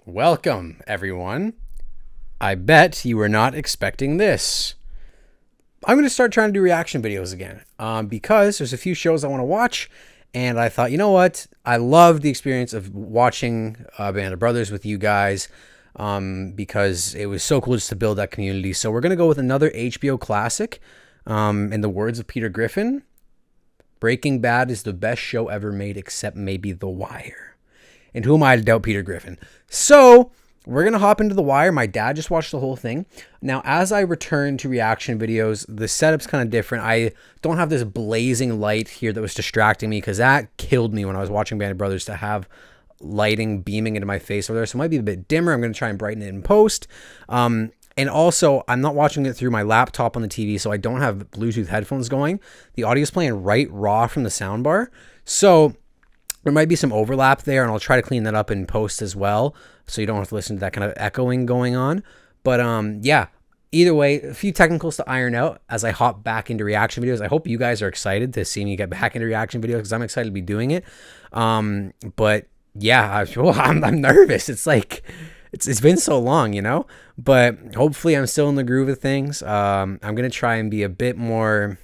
Welcome, everyone. I bet you were not expecting this. I'm going to start trying to do reaction videos again because there's a few shows I want to watch, and I thought, you know what? I love the experience of watching Band of Brothers with you guys because it was so cool just to build that community. So we're going to go with another HBO classic. In the words of Peter Griffin, Breaking Bad is the best show ever made except maybe The Wire. And who am I to doubt Peter Griffin? So we're going to hop into The Wire. My dad just watched the whole thing. Now, as I return to reaction videos, the setup's kind of different. I don't have this blazing light here that was distracting me because that killed me when I was watching Band of Brothers to have lighting beaming into my face over there. So it might be a bit dimmer. I'm going to try and brighten it in post. And also, I'm not watching it through my laptop on the TV, so I don't have Bluetooth headphones going. The audio's playing right raw from the soundbar. So there might be some overlap there, and I'll try to clean that up in post as well, so you don't have to listen to that kind of echoing going on. But yeah, either way, a few technicals to iron out as I hop back into reaction videos. I hope you guys are excited to see me get back into reaction videos because I'm excited to be doing it. But yeah, I'm nervous. It's like it's been so long, you know. But hopefully, I'm still in the groove of things. I'm gonna try and be a bit more.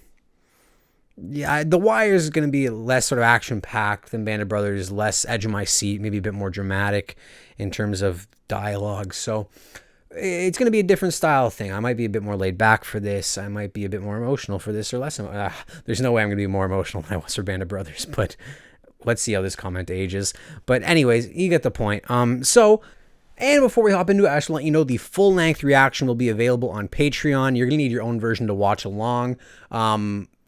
Yeah, The Wire is going to be less sort of action-packed than Band of Brothers, less edge of my seat, maybe a bit more dramatic in terms of dialogue. So it's going to be a different style thing. I might be a bit more laid back for this. I might be a bit more emotional for this or less. There's no way I'm going to be more emotional than I was for Band of Brothers, but let's see how this comment ages. But anyways, you get the point. And before we hop into it, I just want to let you know the full-length reaction will be available on Patreon. You're going to need your own version to watch along.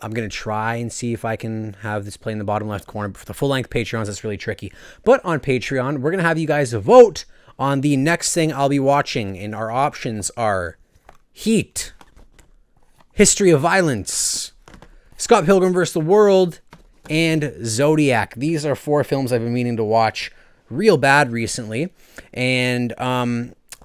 I'm going to try and see if I can have this play in the bottom left corner. But for the full-length Patreons, that's really tricky. But on Patreon, we're going to have you guys vote on the next thing I'll be watching. And our options are Heat, History of Violence, Scott Pilgrim vs. the World, and Zodiac. These are 4 films I've been meaning to watch real bad recently. And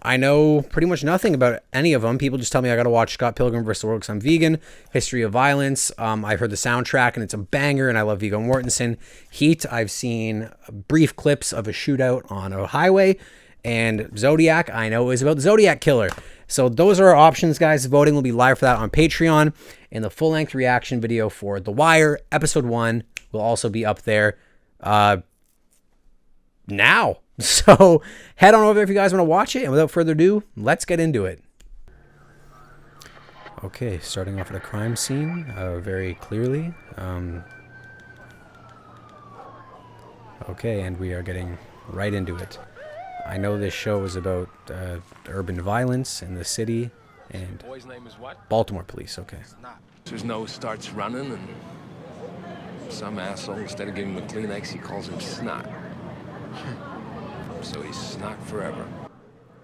I know pretty much nothing about any of them. People just tell me I got to watch Scott Pilgrim vs. the World because I'm vegan. History of Violence, I've heard the soundtrack and it's a banger and I love Viggo Mortensen. Heat, I've seen brief clips of a shootout on a highway. And Zodiac, I know is about the Zodiac Killer. So those are our options, guys. Voting will be live for that on Patreon. And the full-length reaction video for The Wire, Episode 1, will also be up there now. So head on over if you guys want to watch it. And without further ado, let's get into it. Okay, starting off at a crime scene, very clearly. Okay, and we are getting right into it. I know this show is about urban violence in the city and Boy's name is what? Baltimore police. Okay. His nose starts running, and some asshole, instead of giving him a Kleenex, he calls him Snot. So he's Snot forever.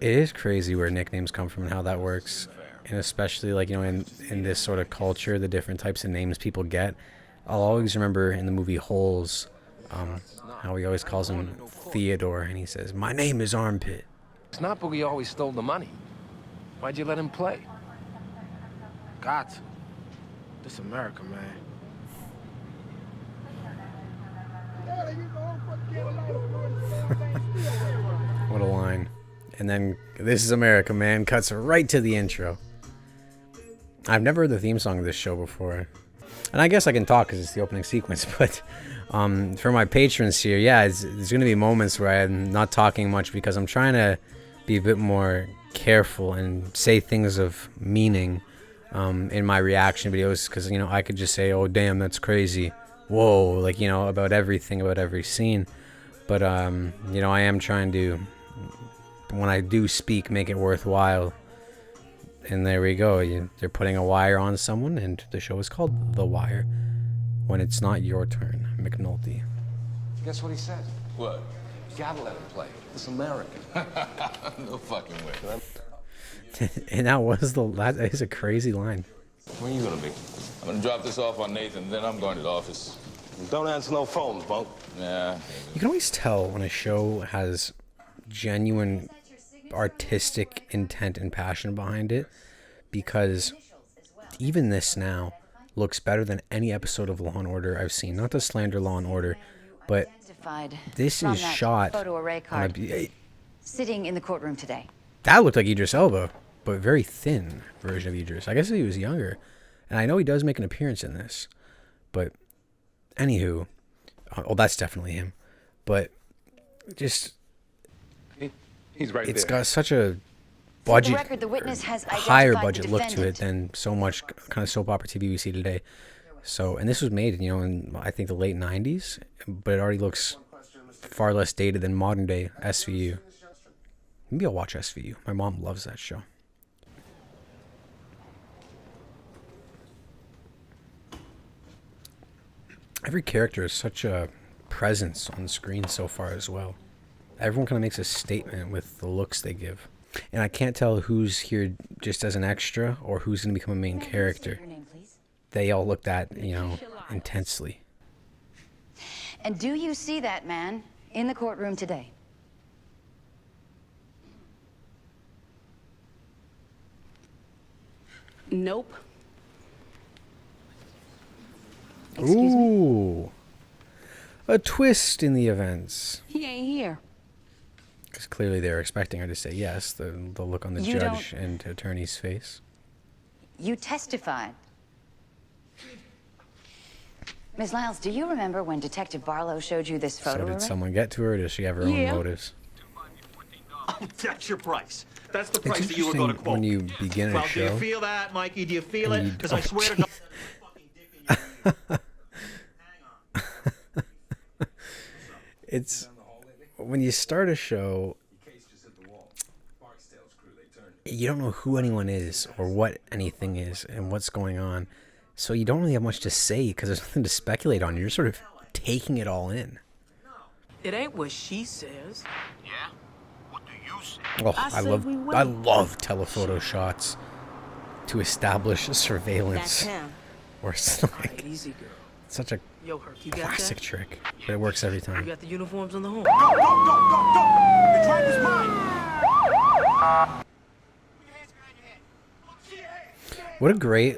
It is crazy where nicknames come from and how that works. And especially, like, you know, in this sort of culture, the different types of names people get. I'll always remember in the movie Holes, how he always calls him Theodore, and he says, "My name is Armpit." Snot Boogie always stole the money. Why'd you let him play? Got to. This America, man. What a line. And then, "This is America, man," cuts right to the intro. I've never heard the theme song of this show before. And I guess I can talk because it's the opening sequence, but for my patrons here, yeah, there's going to be moments where I'm not talking much because I'm trying to be a bit more careful and say things of meaning in my reaction videos because, you know, I could just say, "Oh, damn, that's crazy. Whoa," like, you know, about everything, about every scene. But, you know, I am trying to, when I do speak, make it worthwhile. And there we go. They're putting a wire on someone, and the show is called The Wire. When it's not your turn, McNulty. Guess what he said? What? You gotta let him play. It's America. No fucking way. And that is a crazy line. Where are you gonna be? I'm gonna drop this off on Nathan, then I'm going to the office. Don't answer no phones, Bunk. Yeah. You can always tell when a show has genuine artistic intent and passion behind it, because even this now looks better than any episode of Law & Order I've seen. Not to slander Law & Order, but this is shot on sitting in the courtroom today. That looked like Idris Elba, but very thin version of Idris. I guess he was younger. And I know he does make an appearance in this. But, anywho. Oh, that's definitely him. But, just... He's right It's there. got such a For the budget, record, the witness has higher identified budget the look to it defendant. than so much kind of soap opera TV we see today. So, and this was made, in I think the late 90s, but it already looks far less dated than modern day SVU. Maybe I'll watch SVU. My mom loves that show. Every character is such a presence on the screen so far as well. Everyone kind of makes a statement with the looks they give. And I can't tell who's here just as an extra or who's going to become a main character. Your name, please. They all look that, intensely. And do you see that man in the courtroom today? Nope. Excuse me? Ooh. A twist in the events. He ain't here. Because clearly they're expecting her to say yes, the look on the You judge and attorney's face. You testified. Ms. Lyles, do you remember when Detective Barlow showed you this photo So did array? someone get to her, or does she have her own Yeah. motives? That's your price. That's the It's price that you were going to interesting quote. when you begin a Well, do show. you feel that, Mikey? Do you feel and it? you- Because I oh, swear to God, there's a fucking dick in your ear. It's when you start a show, you don't know who anyone is or what anything is and what's going on. So you don't really have much to say because there's nothing to speculate on. You're sort of taking it all in. It ain't what she says. Yeah? What do you say? Oh, I I said love we will. I love telephoto shots to establish That's surveillance. him. Or it's All like right, easy, girl. such a Yo, Herc, you got classic that? trick, but it works every You time. got the uniforms on the home. Go! The driver's mine! What a great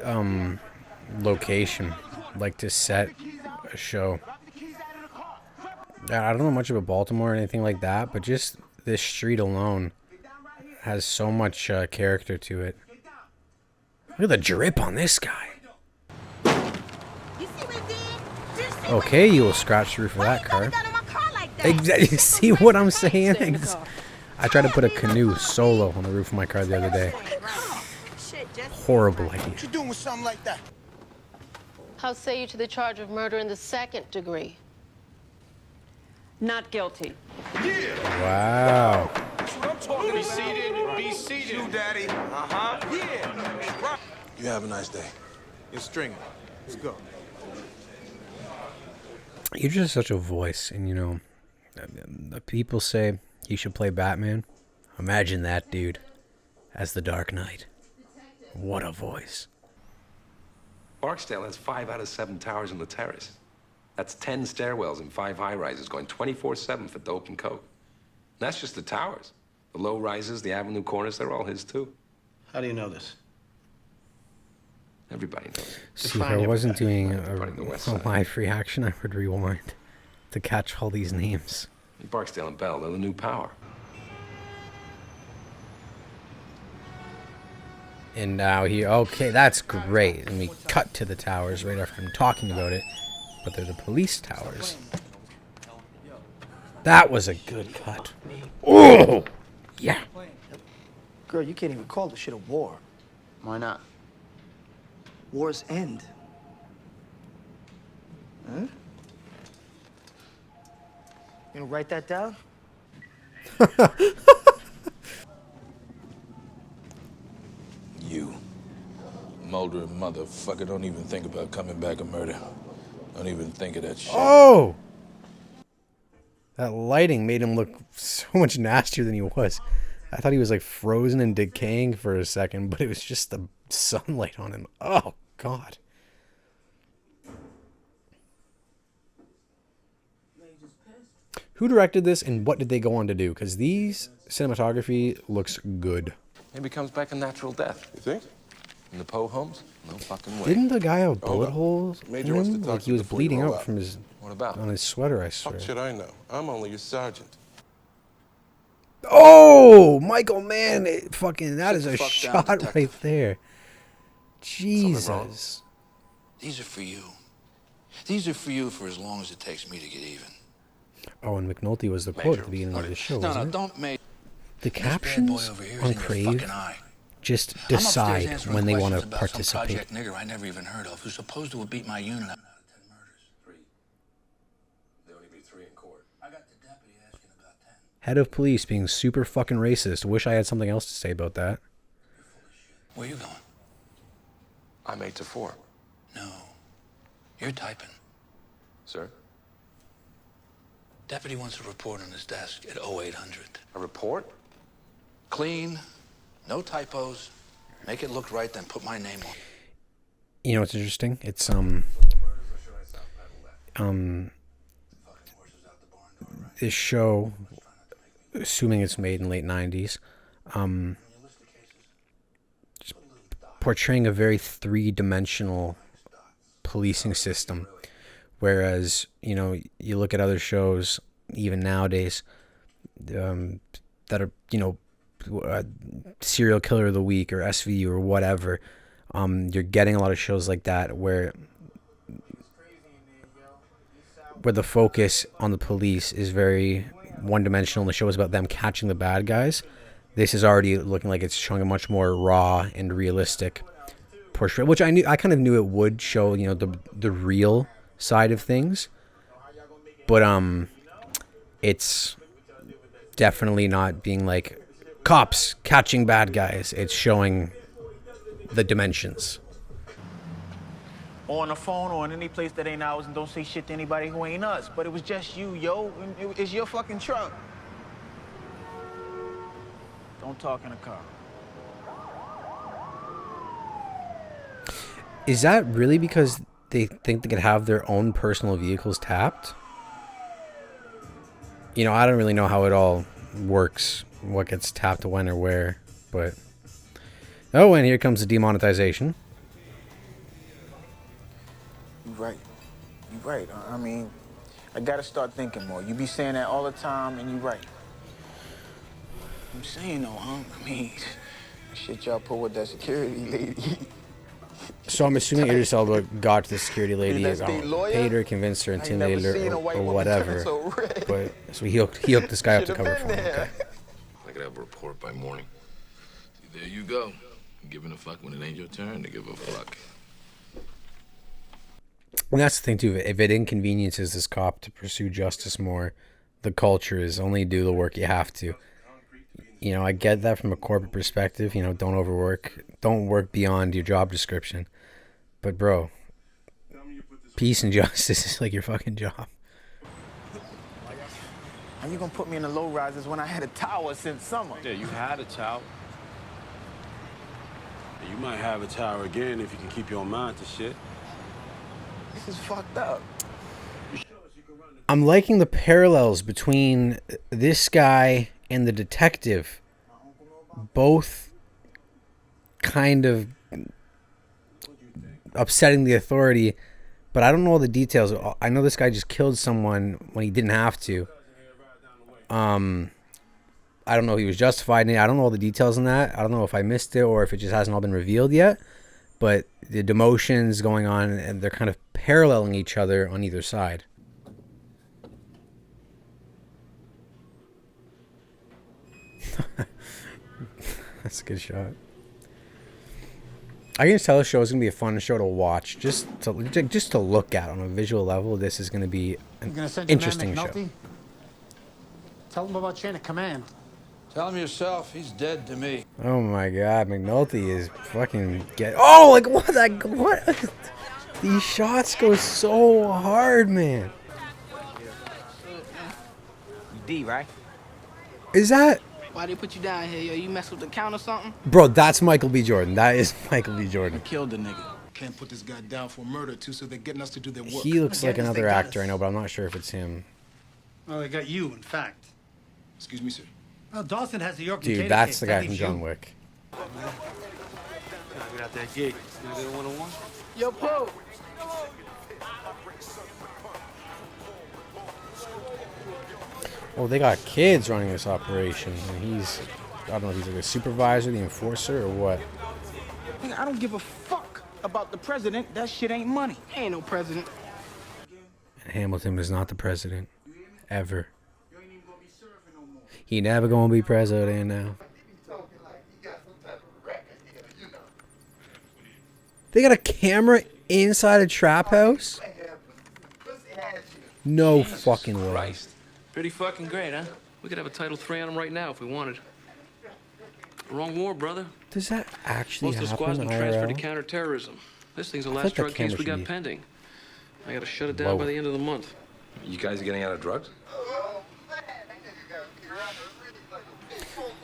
location, like to set a show. I don't know much about Baltimore or anything like that, but just this street alone has so much character to it. Look at the drip on this guy. Okay, you will scratch through for that car. Exactly. You see what I'm saying? Stay in the car. I tried to put a canoe solo on the roof of my car the other day. Horrible idea. What you doing with something like that? How say you to the charge of murder in the second degree? Not guilty. Wow. Be seated. Be seated. You, Daddy. Uh-huh. Yeah. You have a nice day. You're stringing. Let's go. You're just such a voice, and the people say he should play Batman. Imagine that dude as the Dark Knight. What a voice. Barksdale has 5 out of 7 towers in the terrace. That's 10 stairwells and 5 high-rises going 24/7 for dope and coke. And that's just the towers. The low-rises, the avenue corners, they're all his, too. How do you know this? Everybody knows. See, if I wasn't doing Everybody on the west a side. live reaction, I would rewind to catch all these names. Barksdale and Bell, they're the new power. And now okay, that's great. And we cut to the towers right after him talking about it. But they're the police towers. That was a good cut. Oh! Yeah. Girl, you can't even call this shit a war. Why not? Wars end. Huh? You gonna write that down? You, moldering motherfucker, don't even think about coming back and murder. Don't even think of that shit. Oh! That lighting made him look so much nastier than he was. I thought he was like frozen and decaying for a second, but it was just the sunlight on him. Oh, God. Who directed this and what did they go on to do? Because these cinematography looks good. Maybe comes back a natural death. You think? In the Poe homes? No fucking way. Didn't the guy have bullet holes in Major wants to him? talk Like to he you was before you bleeding roll out out. from his What about? on his sweater, I swear. Fuck should I know? I'm only your sergeant. Oh, Michael Mann. That is a Fuck down, shot detective. right there. Jesus. These are for you. These are for you for as long as it takes me to get even. Oh, and McNulty was the quote at the beginning of the show, No, wasn't it? don't make The this bad boy captions over here is on in your Crave fucking eye. just I'm upstairs decide answering when they want to questions about participate. Some project nigger I never even heard of who's supposed to have beat my unit out of 10 murders. 3. There'll only be 3 in court. I got the deputy asking about 10. Head of police being super fucking racist. Wish I had something else to say about that. Where you going? I'm 8 to 4. No. You're typing. Sir? Deputy wants a report on his desk at 0800. A report? Clean, no typos. Make it look right, then put my name on it. You know what's interesting? It's this show, assuming it's made in late 90s, just portraying a very three-dimensional policing system. Whereas, you know, you look at other shows, even nowadays, that are, you know, Serial Killer of the Week or SVU or whatever. You're getting a lot of shows like that where the focus on the police is very one-dimensional, and the show is about them catching the bad guys. This is already looking like it's showing a much more raw and realistic portrait, which I kind of knew it would show, you know, the real side of things, but it's definitely not being like cops catching bad guys. It's showing the dimensions. Or on the phone or in any place that ain't ours, and don't say shit to anybody who ain't us. But it was just you, yo. It's your fucking truck. Don't talk in the car. Is that really because they think they could have their own personal vehicles tapped? You know, I don't really know how it all works, what gets tapped when or where, but... Oh, and here comes the demonetization. You right. You right. I mean, I gotta start thinking more. You be saying that all the time, and you right. I'm saying though, huh? I mean, shit y'all put with that security lady. So I'm assuming Idris Elba got to the security lady, lawyer? paid her, convinced her, I ain't never intimidated seen her, a white or woman whatever. turn so red. But so he hooked this guy up to cover for him. Okay. I could have a report by morning. See, there you go. Giving a fuck when it ain't your turn to give a fuck. And that's the thing too. If it inconveniences this cop to pursue justice more, the culture is only do the work you have to. You know, I get that from a corporate perspective. You know, don't overwork, don't work beyond your job description. But bro, peace and justice is like your fucking job. How you gonna put me in the low rises when I had a tower since summer? Yeah, you had a tower. You might have a tower again if you can keep your mind to shit. This is fucked up. I'm liking the parallels between this guy and the detective. Both kind of upsetting the authority, but I don't know all the details. I know this guy just killed someone when he didn't have to. I don't know if he was justified in it. I don't know all the details on that. I don't know if I missed it or if it just hasn't all been revealed yet. But the demotions going on, and they're kind of paralleling each other on either side. That's a good shot. I can just tell the show is going to be a fun show to watch. Just to look at on a visual level, this is going to be an interesting show. Tell him about chain of command. Tell him yourself, he's dead to me. Oh my god, McNulty is fucking oh, like what? These shots go so hard, man. D, right? Is that... Why they put you down here, yo? You mess with the count or something? Bro, that's Michael B. Jordan. That is Michael B. Jordan. Killed the nigga. Can't put this guy down for murder, too, so they're getting us to do their work. He looks like another actor, I know, but I'm not sure if it's him. Well, they got you, in fact. Excuse me, sir. Well, Dawson has the York Dude, that's the guy from John Wick. Get out that gate. You gonna get a one-on-one? Yo, Poe. Oh, they got kids running this operation, and he's, I don't know if he's like a supervisor, the enforcer, or what. Nigga, I don't give a fuck about the president. That shit ain't money. Ain't no president. And Hamilton is not the president. Ever. He never gonna be president now. They got a camera inside a trap house? No fucking way. Christ. Pretty fucking great, huh? We could have a Title III on him right now if we wanted. Wrong war, brother. Does that actually Most of the happen squad's been transferred to IRL? counterterrorism. This thing's the I last thought that drug case camera we should got be- pending. I gotta shut it down by the end of the month. You guys are getting out of drugs?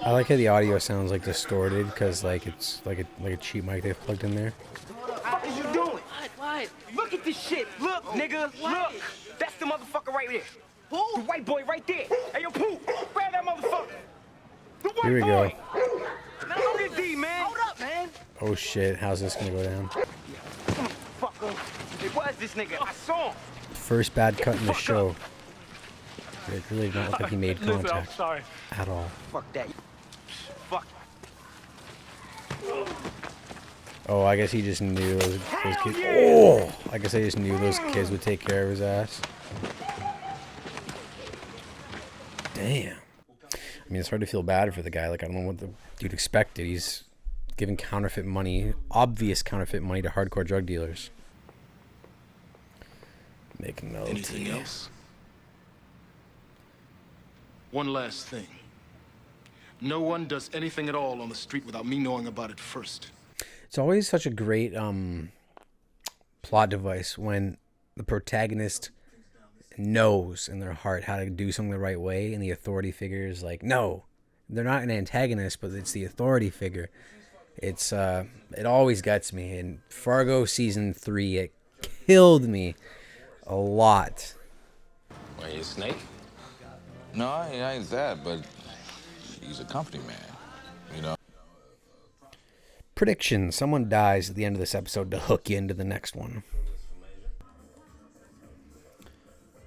I like how the audio sounds like distorted because like it's like a cheap mic they've plugged in there. What is you doing? What? Look at this shit. Look, nigga. Look. That's the motherfucker right there. Who? The white boy right there. Hey, yo, Poop. Grab that motherfucker. The white Here we go. boy. Now look at D, man. Hold up, man. Oh shit, how's this gonna go down? Fucker. It was this nigga. I saw him. First bad cut in the show. It really did not look like he made Listen, I'm contact sorry. at all. Fuck that. Fuck. Oh, I guess he just knew those kids. Oh, I guess I just knew those kids would take care of his ass. Damn. I mean, it's hard to feel bad for the guy. Like, I don't know what the dude expected. He's giving counterfeit money, obvious counterfeit money to hardcore drug dealers. Make notes. Anything else? One last thing. No one does anything at all on the street without me knowing about it first. It's always such a great plot device when the protagonist knows in their heart how to do something the right way, and the authority figure is like, no, they're not an antagonist, but it's the authority figure. It's it always gets me. In Fargo season 3, it killed me a lot. Are you a snake? No, I ain't that, but he's a company man, you know. Prediction: someone dies at the end of this episode to hook you into the next one. I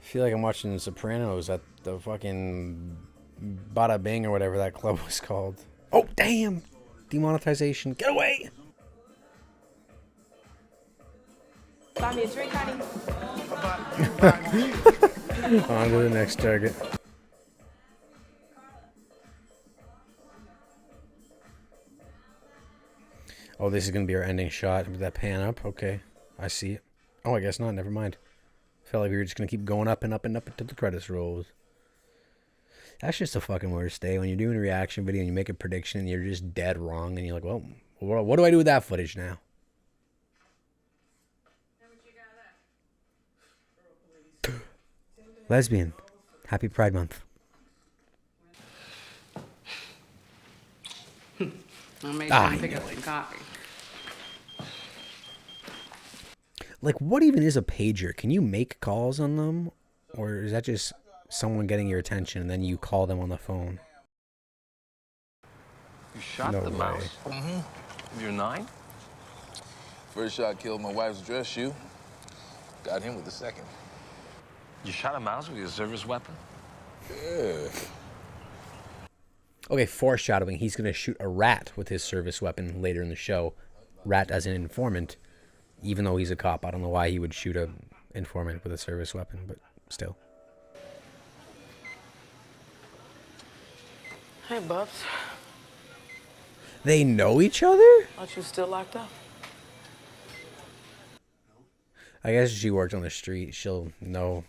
feel like I'm watching The Sopranos at the fucking Bada Bing or whatever that club was called. Oh, damn! Demonetization. Get away! Buy me a drink, honey. On to the next target. Oh, this is going to be our ending shot with that pan up. Okay, I see it. Oh, I guess not. Never mind. Felt like we were just going to keep going up and up and up until the credits rolls. That's just a fucking worst day. When you're doing a reaction video and you make a prediction and you're just dead wrong. And you're like, well, what do I do with that footage now? Lesbian. Happy Pride Month. I made Ah, him pick up some coffee. Like, what even is a pager? Can you make calls on them? Or is that just someone getting your attention and then you call them on the phone? You shot No the way. mouse? Mm-hmm. You're 9? First shot killed my wife's dress shoe. Got him with the second. You shot a mouse with your service weapon? Yeah. Okay, foreshadowing. He's going to shoot a rat with his service weapon later in the show. Rat as an informant. Even though he's a cop, I don't know why he would shoot a informant with a service weapon, but still. Hey, Bubs. They know each other? Aren't you still locked up? I guess if she worked on the street, she'll know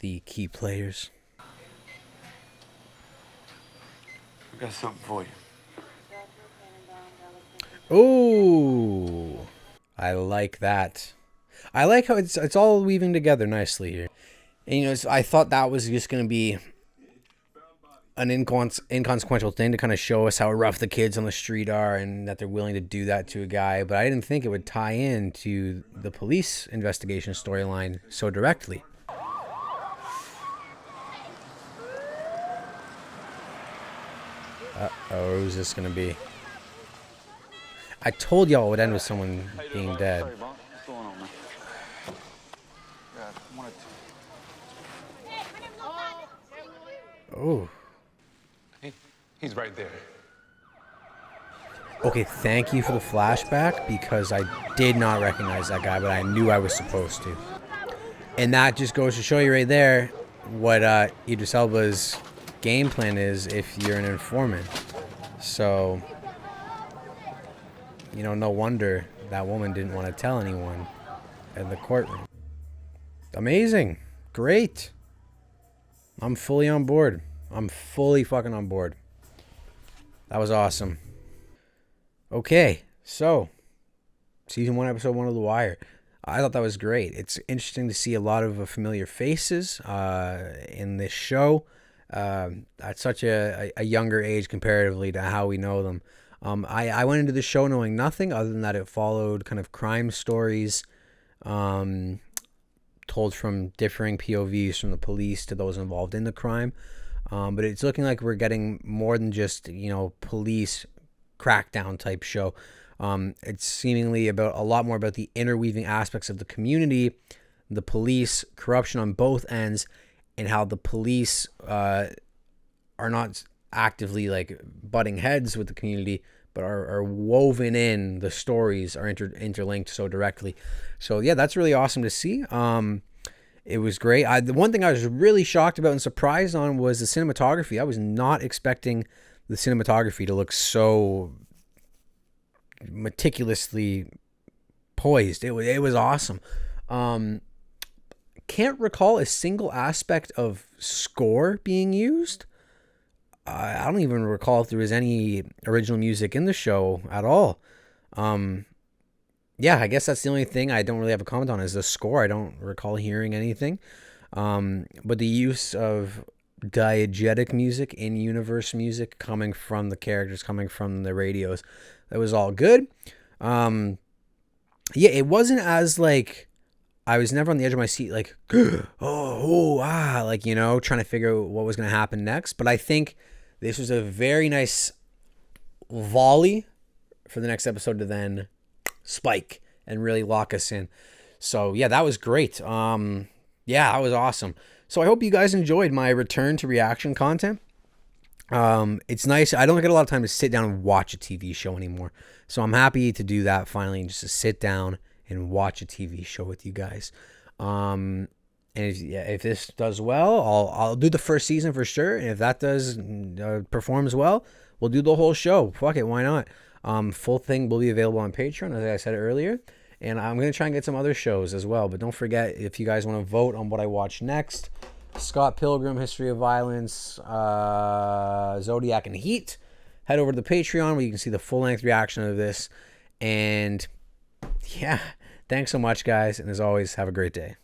the key players. I got something for you. Ooh, I like that. I like how it's all weaving together nicely here. And, you know, I thought that was just going to be an inconsequential thing to kind of show us how rough the kids on the street are and that they're willing to do that to a guy. But I didn't think it would tie in to the police investigation storyline so directly. Uh-oh, who's this going to be? I told y'all it would end with someone being dead. Sorry, Bob. What's going on, man? Yeah, I wanted to. Oh. He's right there. Okay, thank you for the flashback, because I did not recognize that guy, but I knew I was supposed to. And that just goes to show you right there what Idris Elba's game plan is if you're an informant. So, you know, no wonder that woman didn't want to tell anyone in the courtroom. Amazing. Great. I'm fully on board. I'm fully fucking on board. That was awesome. Okay, so season 1, episode 1 of The Wire. I thought that was great. It's interesting to see a lot of familiar faces in this show at such a younger age comparatively to how we know them. I went into the show knowing nothing other than that it followed kind of crime stories told from differing POVs from the police to those involved in the crime. But it's looking like we're getting more than just, you know, police crackdown type show. It's seemingly about a lot more about the interweaving aspects of the community, the police, corruption on both ends, and how the police are not actively like butting heads with the community, but are woven in. The stories are interlinked so directly. So yeah, that's really awesome to see. It was great. The one thing I was really shocked about and surprised on was the cinematography. I was not expecting the cinematography to look so meticulously poised. It was awesome. Can't recall a single aspect of score being used. I don't even recall if there was any original music in the show at all. Yeah, I guess that's the only thing I don't really have a comment on is the score. I don't recall hearing anything. But the use of diegetic music, in-universe music coming from the characters, coming from the radios, that was all good. Yeah, it wasn't as like, I was never on the edge of my seat like, like, you know, trying to figure out what was going to happen next. But I think this was a very nice volley for the next episode to then spike and really lock us in. So yeah, that was great. Yeah, that was awesome. So I hope you guys enjoyed my return to reaction content. It's nice. I don't get a lot of time to sit down and watch a TV show anymore. So I'm happy to do that finally, and just to sit down and watch a TV show with you guys. And if this does well, I'll do the first season for sure. And if that does performs well, we'll do the whole show. Fuck it, why not? Full thing will be available on Patreon, as I said earlier. And I'm going to try and get some other shows as well. But don't forget, if you guys want to vote on what I watch next, Scott Pilgrim, History of Violence, Zodiac, and Heat, head over to the Patreon where you can see the full-length reaction of this. And yeah, thanks so much, guys. And as always, have a great day.